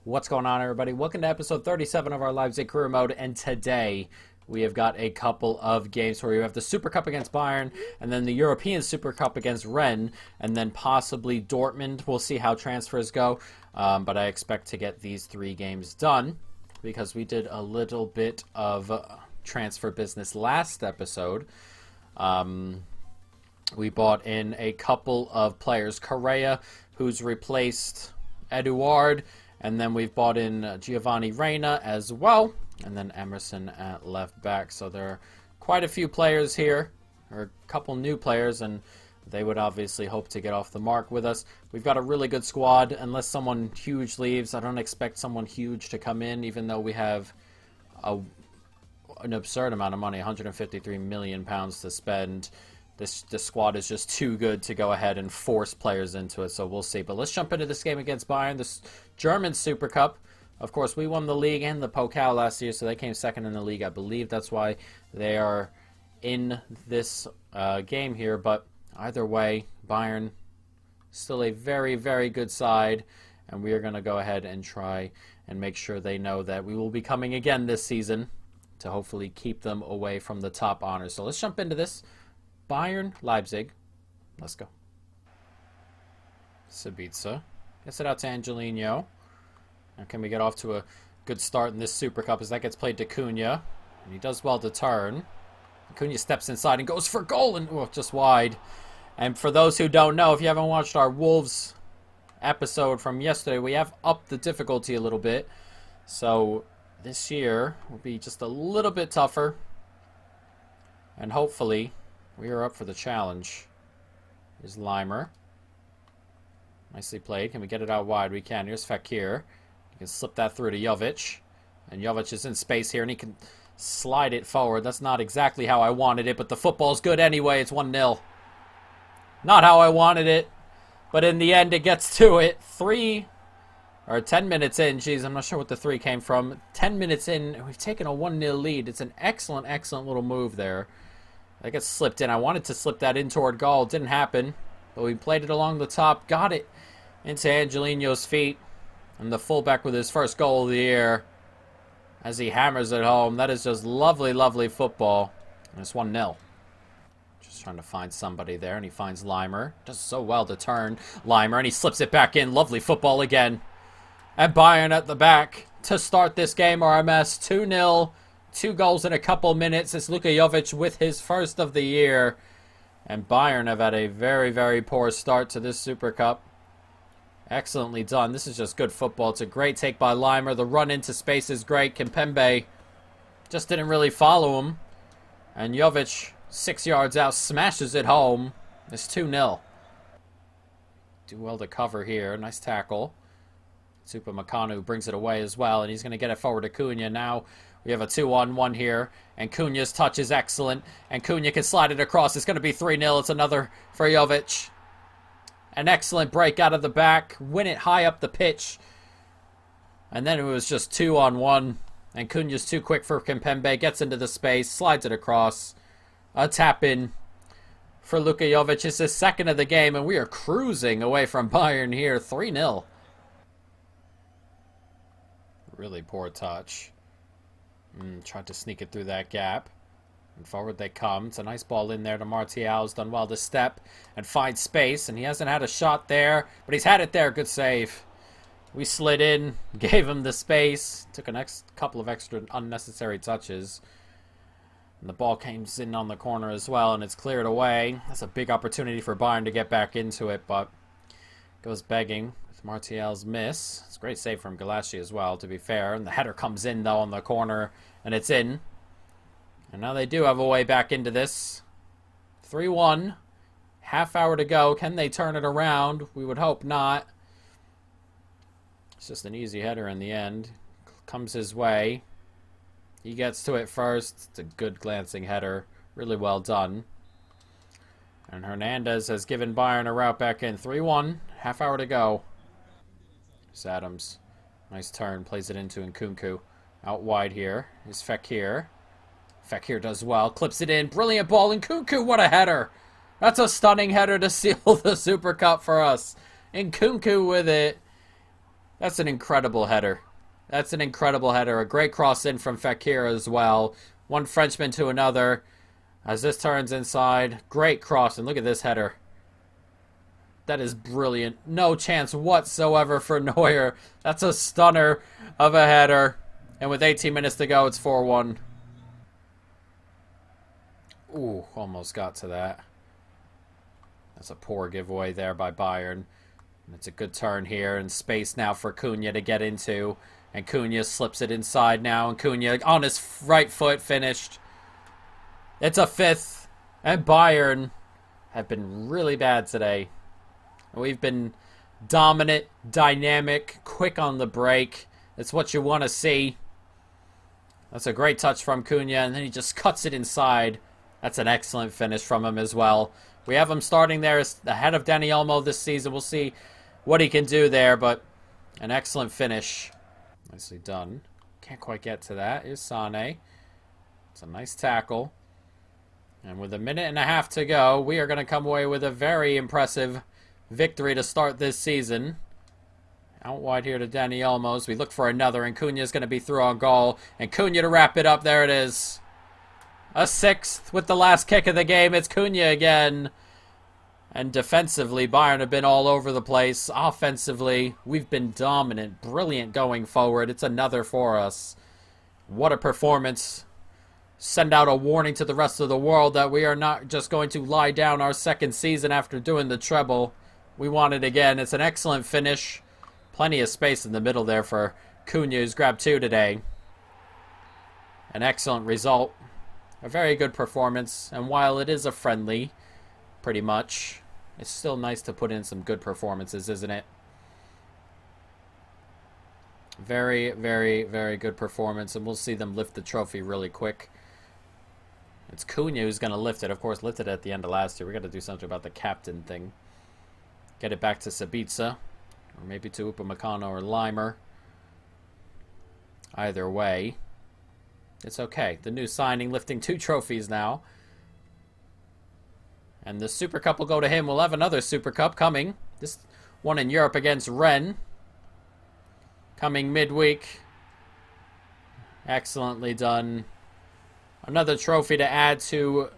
What's going on, everybody? Welcome to episode 37 of our Leipzig career mode, and today we have got a couple of games where we have the Super Cup against Bayern, and then the European Super Cup against Rennes, and then possibly Dortmund. We'll see how transfers go, but I expect to get these three games done because we did a little bit of transfer business last episode. We bought in a couple of players. Correa, who's replaced Eduard, and then we've bought in Giovanni Reina as well, and then Emerson at left back. So there are quite a few players here, or a couple new players, and they would obviously hope to get off the mark with us. We've got a really good squad. Unless someone huge leaves, I don't expect someone huge to come in, even though we have an absurd amount of money, £153 million to spend. This squad is just too good to go ahead and force players into it, so we'll see. But let's jump into this game against Bayern, this German Super Cup. Of course, we won the league and the Pokal last year, so they came second in the league. I believe that's why they are in this game here. But either way, Bayern still a very, very good side, and we are going to go ahead and try and make sure they know that we will be coming again this season to hopefully keep them away from the top honors. So let's jump into this. Bayern, Leipzig. Let's go. Sabitzer. Gets it out to Angelino. Now can we get off to a good start in this Super Cup as that gets played to Cunha. And he does well to turn. Cunha steps inside and goes for goal, and just wide. And for those who don't know, if you haven't watched our Wolves episode from yesterday, we have upped the difficulty a little bit. So this year will be just a little bit tougher. And hopefully we are up for the challenge. Here's Leimer. Nicely played. Can we get it out wide? We can. Here's Fekir. You can slip that through to Jovic. And Jovic is in space here, and he can slide it forward. That's not exactly how I wanted it, but the football's good anyway. It's 1-0. Not how I wanted it, but in the end, it gets to it. 10 minutes in. Jeez, I'm not sure what the 3 came from. 10 minutes in, we've taken a 1-0 lead. It's an excellent, excellent little move there. That gets slipped in. I wanted to slip that in toward goal. It didn't happen. But we played it along the top. Got it into Angelino's feet. And the fullback with his first goal of the year as he hammers it home. That is just lovely, lovely football. And it's 1-0. Just trying to find somebody there. And he finds Leimer. Does so well to turn Leimer. And he slips it back in. Lovely football again. And Bayern at the back to start this game are a mess. 2-0. 2 goals in a couple minutes. It's Luka Jovic with his first of the year. And Bayern have had a very, very poor start to this Super Cup. Excellently done. This is just good football. It's a great take by Leimer. The run into space is great. Kimpembe just didn't really follow him. And Jovic, 6 yards out, smashes it home. It's 2-0. Do well to cover here. Nice tackle. Upamecano brings it away as well. And he's going to get it forward to Cunha now. We have a 2-on-1 here, and Cunha's touch is excellent, and Cunha can slide it across. It's going to be 3-0. It's another for Jovic. An excellent break out of the back. Win it high up the pitch. And then it was just 2-on-1, and Cunha's too quick for Kimpembe. Gets into the space, slides it across. A tap-in for Luka Jovic. It's his second of the game, and we are cruising away from Bayern here. 3-0. Really poor touch. Tried to sneak it through that gap. And forward they come. It's a nice ball in there to Martial. He's done well to step and find space. And he hasn't had a shot there, but he's had it there. Good save. We slid in, gave him the space. Took a couple of extra unnecessary touches. And the ball came in on the corner as well, and it's cleared away. That's a big opportunity for Bayern to get back into it, but goes begging with Martial's miss. It's a great save from Galassi as well, to be fair. And the header comes in, though, on the corner, and it's in. And now they do have a way back into this. 3-1. Half hour to go. Can they turn it around? We would hope not. It's just an easy header in the end. Comes his way. He gets to it first. It's a good glancing header. Really well done. And Hernandez has given Bayern a route back in. 3-1. Half hour to go. It's Adams. Nice turn. Plays it into Nkunku. Out wide here is Fekir. Fekir does well. Clips it in. Brilliant ball. Nkunku, what a header. That's a stunning header to seal the Super Cup for us. Nkunku with it. That's an incredible header. That's an incredible header. A great cross in from Fekir as well. One Frenchman to another. As this turns inside. Great cross. And look at this header. That is brilliant. No chance whatsoever for Neuer. That's a stunner of a header. And with 18 minutes to go, it's 4-1. Ooh, almost got to that. That's a poor giveaway there by Bayern. And it's a good turn here. And space now for Cunha to get into. And Cunha slips it inside now. And Cunha on his right foot finished. It's a fifth. And Bayern have been really bad today. We've been dominant, dynamic, quick on the break. It's what you want to see. That's a great touch from Cunha, and then he just cuts it inside. That's an excellent finish from him as well. We have him starting there ahead of Dani Olmo this season. We'll see what he can do there, but an excellent finish. Nicely done. Can't quite get to that. Here's Sané. It's a nice tackle. And with a minute and a half to go, we are going to come away with a very impressive victory to start this season. Out wide here to Dani Olmo. We look for another, and Cunha is going to be through on goal. And Cunha to wrap it up. There it is. A sixth with the last kick of the game. It's Cunha again. And defensively, Bayern have been all over the place. Offensively, we've been dominant, brilliant going forward. It's another for us. What a performance. Send out a warning to the rest of the world that we are not just going to lie down our second season after doing the treble. We want it again. It's an excellent finish. Plenty of space in the middle there for Cunha, who's grabbed two today. An excellent result. A very good performance. And while it is a friendly, pretty much, it's still nice to put in some good performances, isn't it? Very, very, very good performance. And we'll see them lift the trophy really quick. It's Cunha who's going to lift it. Of course, lifted it at the end of last year. We're going to do something about the captain thing. Get it back to Sabitzer. Or maybe to Upamecano or Limer. Either way, it's okay. The new signing lifting 2 trophies now. And the Super Cup will go to him. We'll have another Super Cup coming. This one in Europe against Rennes. Coming midweek. Excellently done. Another trophy to add to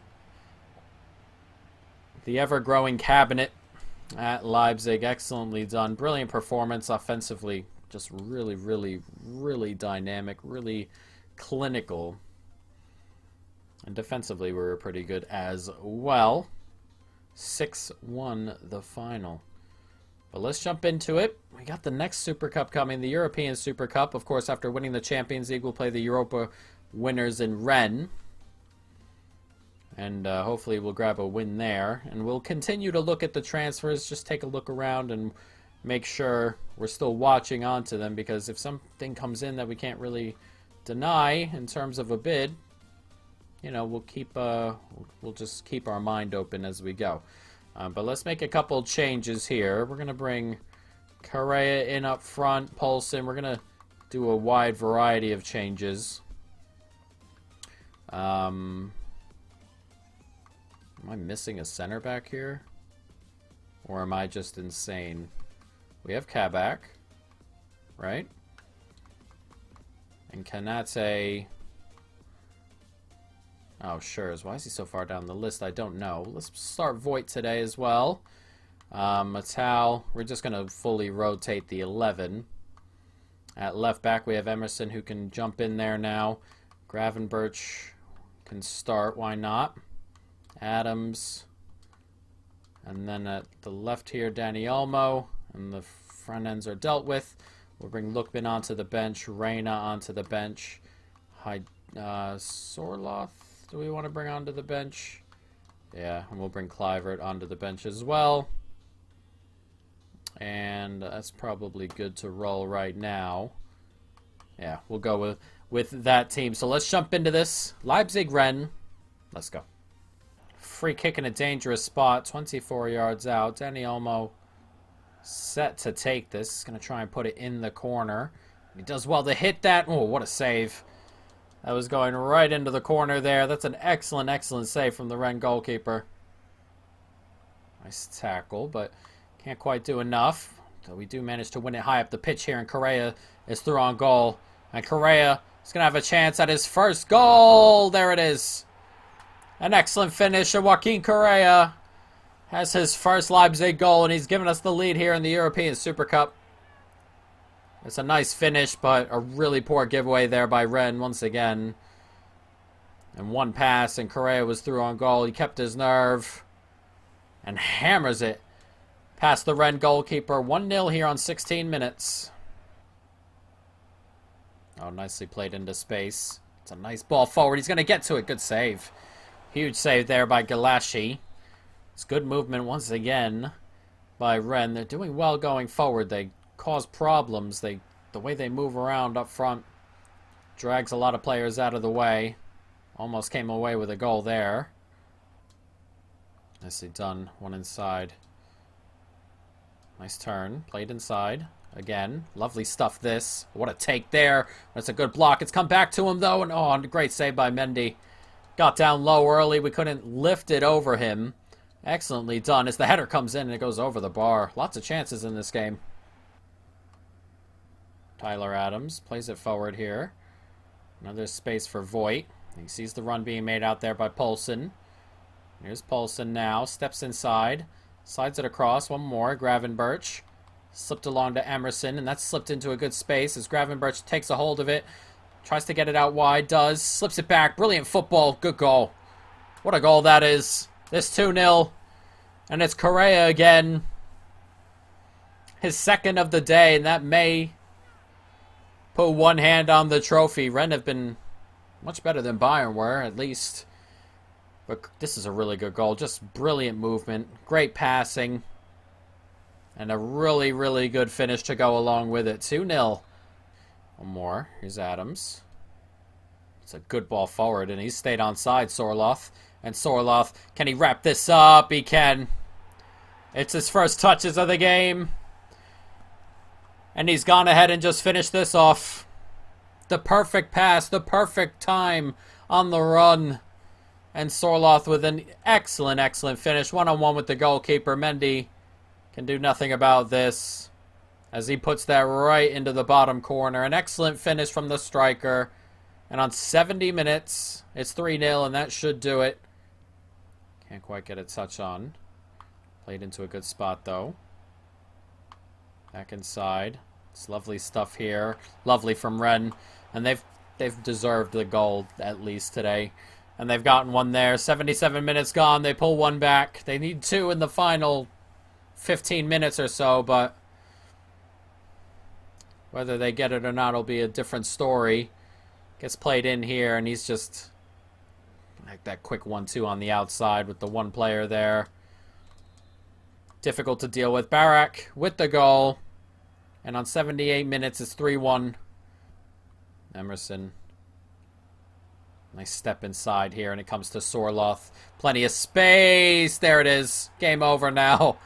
the ever-growing cabinet at Leipzig. Excellently done. Brilliant performance offensively. Just really, really, really dynamic. Really clinical. And defensively, we were pretty good as well. 6-1 the final. But let's jump into it. We got the next Super Cup coming, the European Super Cup. Of course, after winning the Champions League, we'll play the Europa winners in Rennes. And hopefully we'll grab a win there. And we'll continue to look at the transfers. Just take a look around and make sure we're still watching onto them. Because if something comes in that we can't really deny in terms of a bid, you know, we'll just keep our mind open as we go. But let's make a couple changes here. We're going to bring Correa in up front, Poulsen. We're going to do a wide variety of changes. Am I missing a center back here? Or am I just insane? We have Kabak, right? And Kanate... Oh, sure. Why is he so far down the list? I don't know. Let's start Voigt today as well. Matal, we're just going to fully rotate the 11. At left back, we have Emerson who can jump in there now. Gravenberch can start. Why not? Adams. And then at the left here, Dani Olmo. And the front ends are dealt with. We'll bring Lookman onto the bench. Reina onto the bench. Sorloth. Do we want to bring onto the bench? Yeah, and we'll bring Kluivert onto the bench as well. And that's probably good to roll right now. Yeah, we'll go with that team. So let's jump into this. Leipzig, Rennes. Let's go. Free kick in a dangerous spot. 24 yards out. Dani Olmo set to take this. He's going to try and put it in the corner. He does well to hit that. Oh, what a save. That was going right into the corner there. That's an excellent, excellent save from the Rennes goalkeeper. Nice tackle, but can't quite do enough. So we do manage to win it high up the pitch here, and Correa is through on goal. And Correa is going to have a chance at his first goal. There it is. An excellent finish, and Joaquin Correa has his first Leipzig goal, and he's given us the lead here in the European Super Cup. It's a nice finish, but a really poor giveaway there by Rennes once again. And one pass, and Correa was through on goal. He kept his nerve and hammers it past the Rennes goalkeeper. 1-0 here on 16 minutes. Oh, nicely played into space. It's a nice ball forward. He's going to get to it. Good save. Huge save there by Galashi. It's good movement once again by Rennes. They're doing well going forward. They cause problems. The way they move around up front drags a lot of players out of the way. Almost came away with a goal there. Nicely done. One inside. Nice turn. Played inside. Again. Lovely stuff this. What a take there. That's a good block. It's come back to him though. And oh, great save by Mendy. Got down low early. We couldn't lift it over him. Excellently done as the header comes in and it goes over the bar. Lots of chances in this game. Tyler Adams plays it forward here. Another space for Voigt. He sees the run being made out there by Poulsen. Here's Poulsen now. Steps inside. Slides it across. One more. Gravenberch. Slipped along to Emerson, and that's slipped into a good space as Gravenberch takes a hold of it. Tries to get it out wide. Does. Slips it back. Brilliant football. Good goal. What a goal that is. This 2-0. And it's Correa again. His second of the day, and that may put one hand on the trophy. Rennes have been much better than Bayern were, at least. But this is a really good goal. Just brilliant movement. Great passing. And a really, really good finish to go along with it. 2-0. One more. Here's Adams. It's a good ball forward, and he's stayed on side, Sorloth. And Sorloth, can he wrap this up? He can. It's his first touches of the game. And he's gone ahead and just finished this off. The perfect pass, the perfect time on the run. And Sorloth with an excellent, excellent finish. One-on-one with the goalkeeper. Mendy can do nothing about this as he puts that right into the bottom corner. An excellent finish from the striker. And on 70 minutes, it's 3-0, and that should do it. Can't quite get a touch on. Played into a good spot, though. Back inside. It's lovely stuff here. Lovely from Rennes. And they've deserved the goal, at least, today. And they've gotten one there. 77 minutes gone. They pull one back. They need two in the final 15 minutes or so, but whether they get it or not will be a different story. Gets played in here, and he's just like that quick 1-2 on the outside with the one player there. Difficult to deal with. Barak with the goal. And on 78 minutes, it's 3-1. Emerson. Nice step inside here, and it comes to Sorloth. Plenty of space. There it is. Game over now.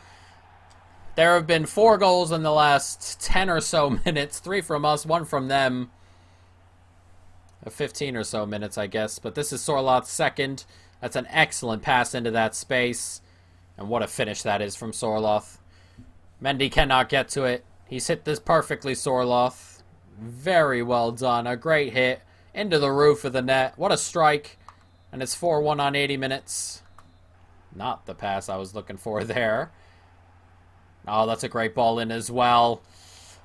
There have been 4 goals in the last 10 or so minutes. 3 from us, 1 from them. 15 or so minutes, I guess. But this is Sorloth's second. That's an excellent pass into that space. And what a finish that is from Sorloth. Mendy cannot get to it. He's hit this perfectly, Sorloth. Very well done. A great hit into the roof of the net. What a strike. And it's 4-1 on 80 minutes. Not the pass I was looking for there. Oh, that's a great ball in as well.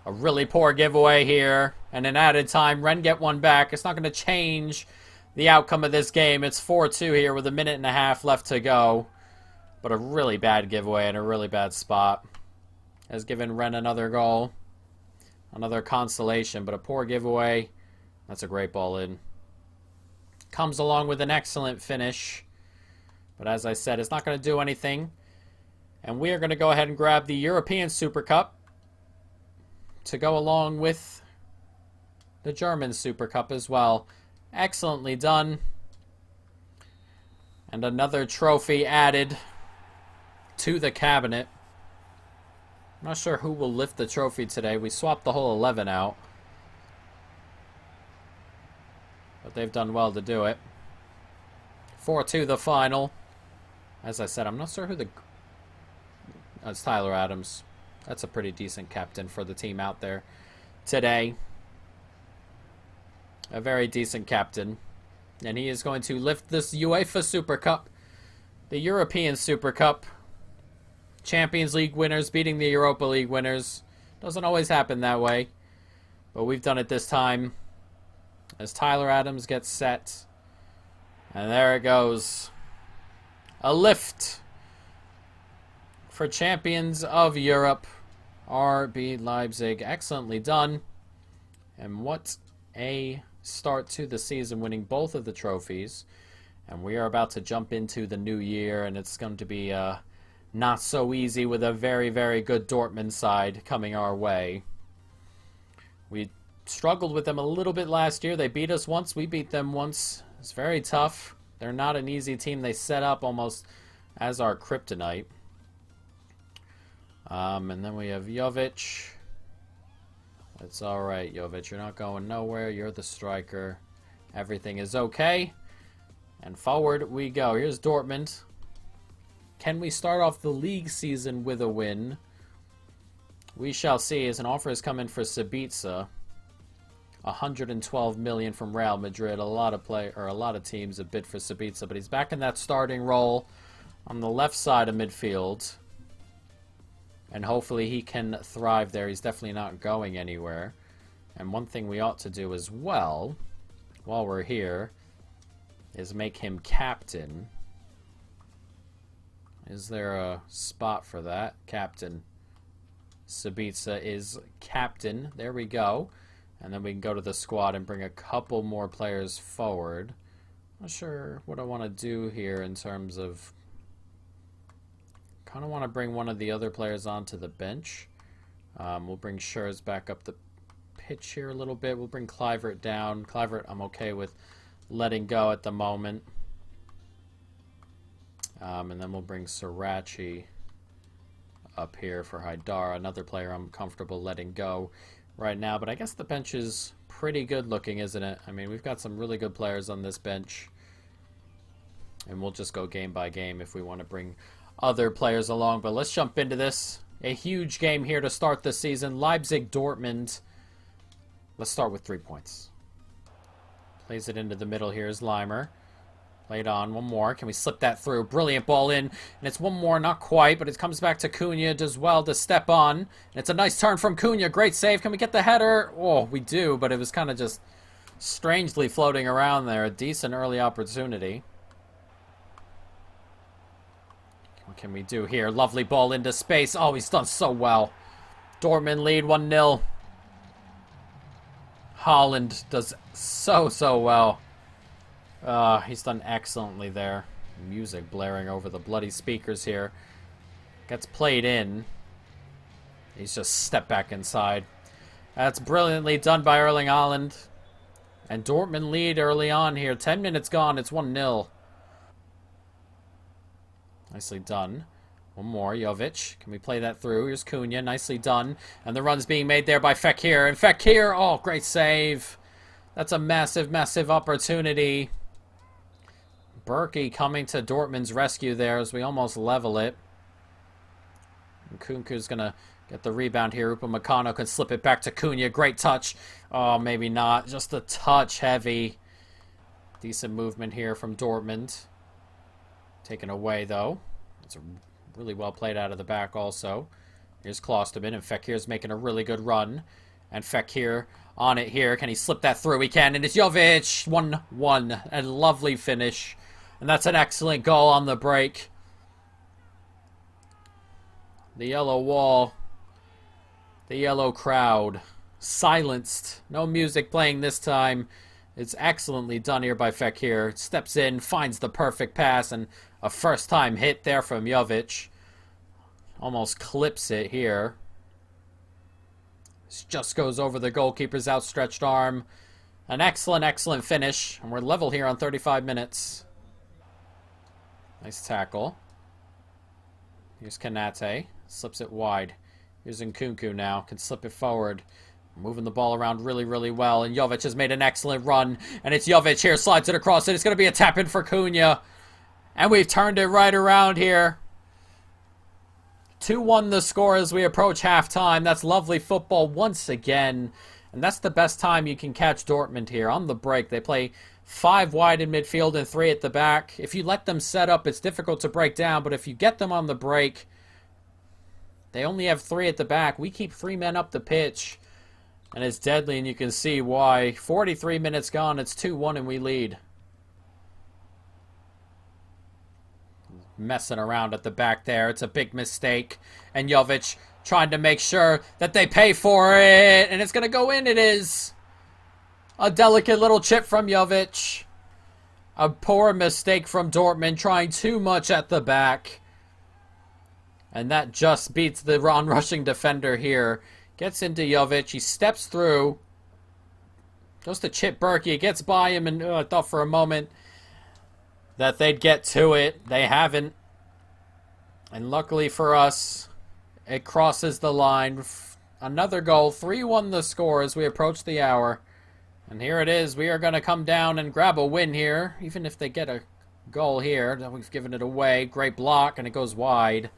A really poor giveaway here. And in added time, Rennes get one back. It's not going to change the outcome of this game. It's 4-2 here with a minute and a half left to go. But a really bad giveaway and a really bad spot has given Rennes another goal. Another consolation, but a poor giveaway. That's a great ball in. Comes along with an excellent finish. But as I said, it's not going to do anything. And we are going to go ahead and grab the European Super Cup to go along with the German Super Cup as well. Excellently done. And another trophy added to the cabinet. I'm not sure who will lift the trophy today. We swapped the whole 11 out. But they've done well to do it. 4-2 the final. As I said, I'm not sure who the... It's Tyler Adams. That's a pretty decent captain for the team out there today. A very decent captain. And he is going to lift this UEFA Super Cup, the European Super Cup. Champions League winners beating the Europa League winners. Doesn't always happen that way, but we've done it this time. As Tyler Adams gets set. And there it goes. A lift for champions of Europe. RB Leipzig. Excellently done. And what a start to the season, winning both of the trophies. And we are about to jump into the new year, and it's going to be not so easy with a very, very good Dortmund side coming our way. We struggled with them a little bit last year. They beat us once. We beat them once. It's very tough. They're not an easy team. They set up almost as our kryptonite. And then we have Jovic. It's alright, Jovic. You're not going nowhere. You're the striker. Everything is okay. And forward we go. Here's Dortmund. Can we start off the league season with a win? We shall see, as an offer has come in for Sabitzer. 112 million from Real Madrid. A lot of teams have bid for Sabitzer, but he's back in that starting role on the left side of midfield. And hopefully he can thrive there. He's definitely not going anywhere. And one thing we ought to do as well, while we're here, is make him captain. Is there a spot for that? Captain. Sabitzer is captain. There we go. And then we can go to the squad and bring a couple more players forward. Not sure what I want to do here in terms of... Kind of want to bring one of the other players onto the bench. We'll bring Schurz back up the pitch here a little bit. We'll bring Kluivert down. Kluivert I'm okay with letting go at the moment. And then we'll bring Sirachi up here for Haidar. Another player I'm comfortable letting go right now. But I guess the bench is pretty good looking, isn't it? I mean, we've got some really good players on this bench. And we'll just go game by game if we want to bring other players along. But let's jump into this. A huge game here to start the season. Leipzig, Dortmund. Let's start with 3 points. Plays it into the middle here is Leimer. Played on. One more. Can we slip that through? Brilliant ball in. And it's one more. Not quite, but it comes back to Cunha. Does well to step on. And it's a nice turn from Cunha. Great save. Can we get the header? Oh, we do, but it was kind of just strangely floating around there. A decent early opportunity. What can we do here? Lovely ball into space. Oh, he's done so well. Dortmund lead 1-0. Holland does so well. He's done excellently there. Music blaring over the bloody speakers here. Gets played in. He's just stepped back inside. That's brilliantly done by Erling Haaland. And Dortmund lead early on here. 10 minutes gone. It's 1-0. Nicely done. One more. Jovic. Can we play that through? Here's Cunha. Nicely done. And the run's being made there by Fekir. And Fekir. Oh, great save. That's a massive, massive opportunity. Berkey coming to Dortmund's rescue there as we almost level it. And Kunku's going to get the rebound here. Upamecano can slip it back to Cunha. Great touch. Oh, maybe not. Just a touch heavy. Decent movement here from Dortmund. Taken away, though. It's a really well played out of the back also. Here's Klosterman, and Fekir's making a really good run. And Fekir on it here. Can he slip that through? He can, and it's Jovic. 1-1. A lovely finish. And that's an excellent goal on the break. The yellow wall. The yellow crowd. Silenced. No music playing this time. It's excellently done here by Fekir. Steps in, finds the perfect pass, and a first-time hit there from Jovic. Almost clips it here. This just goes over the goalkeeper's outstretched arm. An excellent, excellent finish. And we're level here on 35 minutes. Nice tackle. Here's Kanate. Slips it wide. Here's Nkunku now. Can slip it forward. Moving the ball around really, really well. And Jovic has made an excellent run. And it's Jovic here. Slides it across. And it's going to be a tap-in for Cunha. And we've turned it right around here. 2-1 the score as we approach halftime. That's lovely football once again. And that's the best time you can catch Dortmund here. On the break, they play 5 wide in midfield and 3 at the back. If you let them set up, it's difficult to break down. But if you get them on the break, they only have 3 at the back. We keep 3 men up the pitch. And it's deadly, and you can see why. 43 minutes gone, it's 2-1 and we lead. Messing around at the back there. It's a big mistake. And Jovic trying to make sure that they pay for it. And it's going to go in. It is. A delicate little chip from Jovic. A poor mistake from Dortmund, trying too much at the back. And that just beats the on-rushing defender here. Gets into Jovic. He steps through. Goes to Chip Berkey. It gets by him. And I thought for a moment that they'd get to it. They haven't. And luckily for us, it crosses the line. Another goal. 3-1 the score as we approach the hour. And here it is. We are going to come down and grab a win here. Even if they get a goal here. We've given it away. Great block, and it goes wide.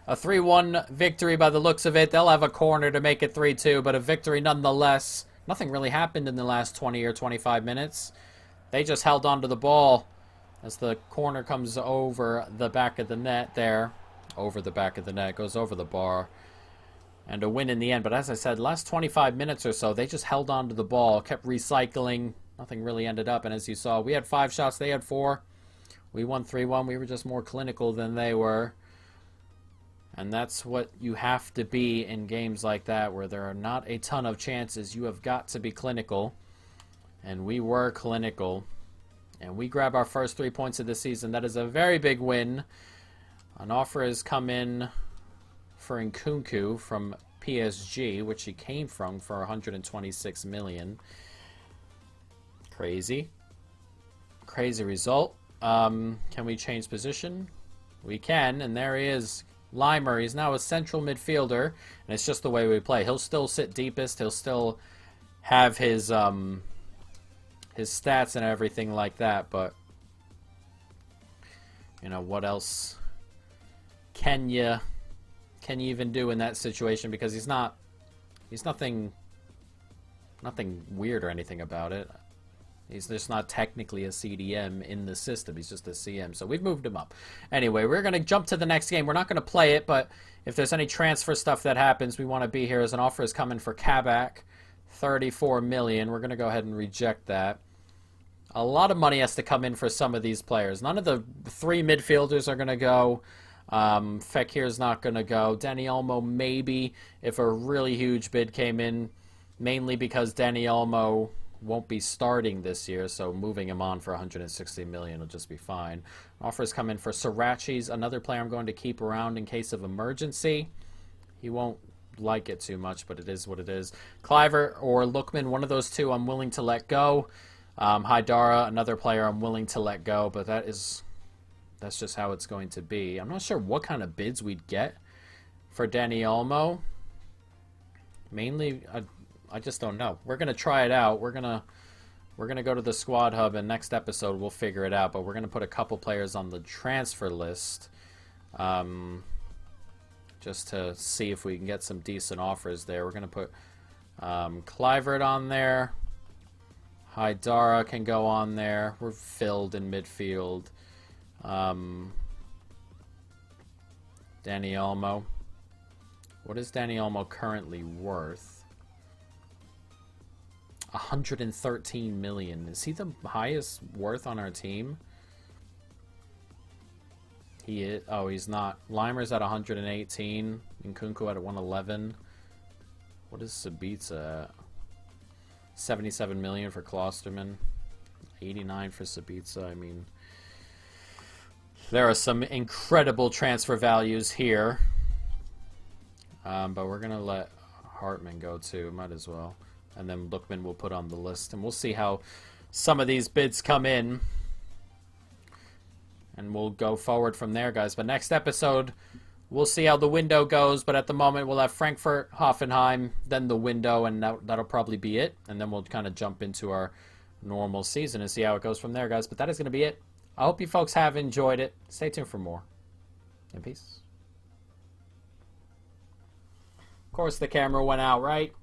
A 3-1 victory by the looks of it. They'll have a corner to make it 3-2, but a victory nonetheless. Nothing really happened in the last 20 or 25 minutes. They just held on to the ball as the corner comes over the back of the net there. Over the back of the net. Goes over the bar. And a win in the end. But as I said, last 25 minutes or so, they just held on to the ball. Kept recycling. Nothing really ended up. And as you saw, we had 5 shots. They had 4. We won 3-1. We were just more clinical than they were. And that's what you have to be in games like that, where there are not a ton of chances. You have got to be clinical. And we were clinical. And we grab our first 3 points of the season. That is a very big win. An offer has come in for Nkunku from PSG, which he came from for 126 million. Crazy. Crazy result. Can we change position? We can, and there he is. Leimer, he's now a central midfielder, and it's just the way we play. He'll still sit deepest. He'll still have his stats and everything like that, but you know, what else can you even do in that situation? Because he's nothing weird or anything about it. He's just not technically a CDM in the system. He's just a CM. So we've moved him up. Anyway, we're going to jump to the next game. We're not going to play it, but if there's any transfer stuff that happens, we want to be here. As an offer is coming for Kabak, 34 million. We're going to go ahead and reject that. A lot of money has to come in for some of these players. None of the 3 midfielders are going to go. Fekir's not going to go. Dani Olmo maybe if a really huge bid came in, mainly because Dani Olmo won't be starting this year, so moving him on for 160 million will just be fine. Offers come in for Sirachi's, another player I'm going to keep around in case of emergency. He won't like it too much, but it is what it is. Cliver or Lookman, one of those two I'm willing to let go. Haidara, another player I'm willing to let go, but that's just how it's going to be. I'm not sure what kind of bids we'd get for Dani Olmo. Mainly, I just don't know. We're gonna try it out. We're gonna go to the squad hub, and next episode we'll figure it out. But we're gonna put a couple players on the transfer list, just to see if we can get some decent offers there. We're gonna put Clivert on there. Haidara can go on there. We're filled in midfield. Dani Olmo. What is Dani Olmo currently worth? 113 million. Is he the highest worth on our team? He is. Oh, he's not. Leimer's at 118. Nkunku at 111. What is Sabitzer at? 77 million for Klosterman. 89 for Sabitzer. I mean, there are some incredible transfer values here. But we're going to let Hartman go too. Might as well. And then Lookman will put on the list. And we'll see how some of these bids come in. And we'll go forward from there, guys. But next episode, we'll see how the window goes. But at the moment, we'll have Frankfurt, Hoffenheim, then the window. And that'll probably be it. And then we'll kind of jump into our normal season and see how it goes from there, guys. But that is going to be it. I hope you folks have enjoyed it. Stay tuned for more. And peace. course the camera went out, right?